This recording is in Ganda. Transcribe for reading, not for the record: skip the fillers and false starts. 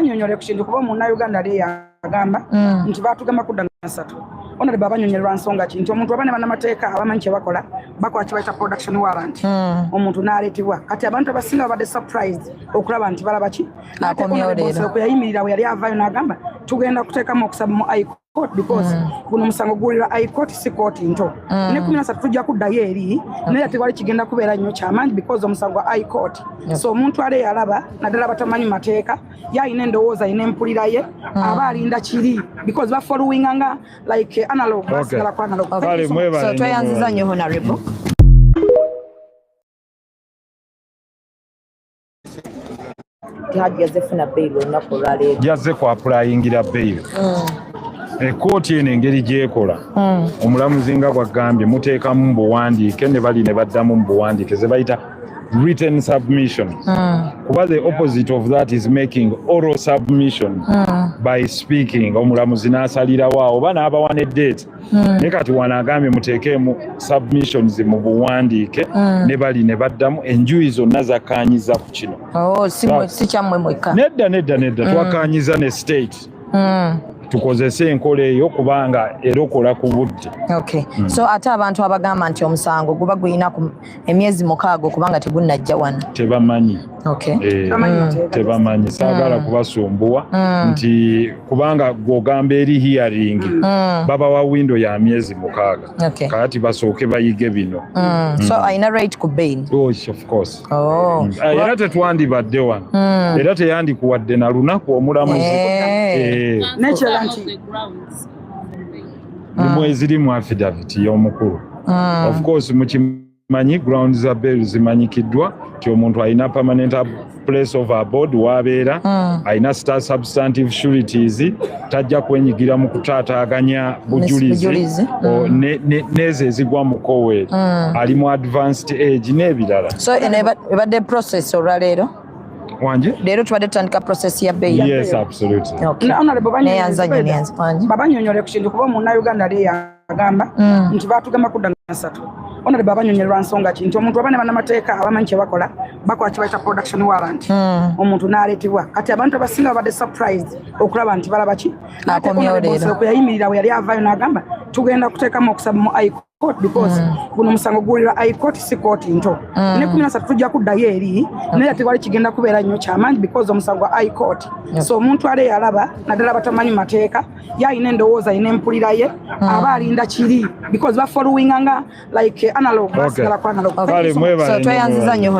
Nyonyole kushinda kuba munna Uganda ali yagamba nti batugamba kudda nasatu ono le baba nyonyolwa nsonga ki nti omuntu abane banamateeka abamanyi kye bakola bakola kibaita production warrant omuntu n'aleetebwa kati abantu abasinga babadde surprised okulaba nti balaba ki yayimirira we yali avaayo n'agamba tugenda kuteekamu okusaba mu high court because guno omusango guwulira high court si court nto ne 13 tujja kuddayo eri naye tewali kigenda kubeera nnyo kyamaanyi because omusango wa high court so omuntu ale yalaba naddala batamanyi mateeka yayina endowooza ayina empulira ye aba alinda kiri because bafollowinga nga like analog basigala ku analog so tweyanziza nnyo honorable Hajji yazefuna bail olunaku olwaleero yazze ku applyingira bail ekkooti eno engeri gyekola omulamuzi nga bwagambye muteekamu mu buwandiike ne bali ne baddamu mu buwandiike ze bayita written submission kuba the opposite of that is making oral submission by speaking omulamuzi n'asalirawo awo oba n'abawa ne date naye kati wanaagambye muteekeemu submissions mu buwandiike ne bali ne baddamu enjuyi zonna zakkaanyiza ku kino si kyammwe mwekka nedda twakkaanyiza ne state tukozese enkola eyo kubanga erokola ku budde so ate abantu abagamba nti omusango guba guyina emyezi 6 kubanga tegunnajja wano tebamanyi tebamanyi saagala kubasumbuwa nti kubanga gwogamba eri hearing babawa window ya myezi 6 kati basooke bayige bino so ayina right ku bail of course era tetwandibadde wano era teyandikuwadde na lunaku omulamuzi zirimu affidavit y'omukulu of course mukimanyi grounds za bail zimanyikiddwa ti omuntu alina permanent place of abode wabeera alina star substantive sureties tajja kwenyigira mu kutaataaganya bujulizi nezo ezigwa mu koweri ali mu advanced age n'ebirala so ebadde process olwaleero wanje leero tubadde tutandika process ya bail yes absolutely baba nyonyole kushinda kuba munna Uganda ali yagamba nti batugamba kudda nasatu ono le baba nyonyolwa nsonga ki nti omuntu abane banamateeka abamanyi kye bakola bakola kibaita production warrant omuntu n'aleetebwa kati abantu abasinga babadde surprised okulaba nti balaba ki yayimirira we yali avaayo n'agamba tugenda kuteekamu okusaba mu high court because guno omusango guwulira high court si court nto ne 13 tujja kuddayo eri naye tewali kigenda kubeera nnyo kyamaanyi because omusango wa high court so omuntu ale yalaba naddala batamanyi mateeka yayina endowooza ayina empulira ye aba alinda kiri because bafollowinga nga like analog basigala ku analog so tweyanziza nnyo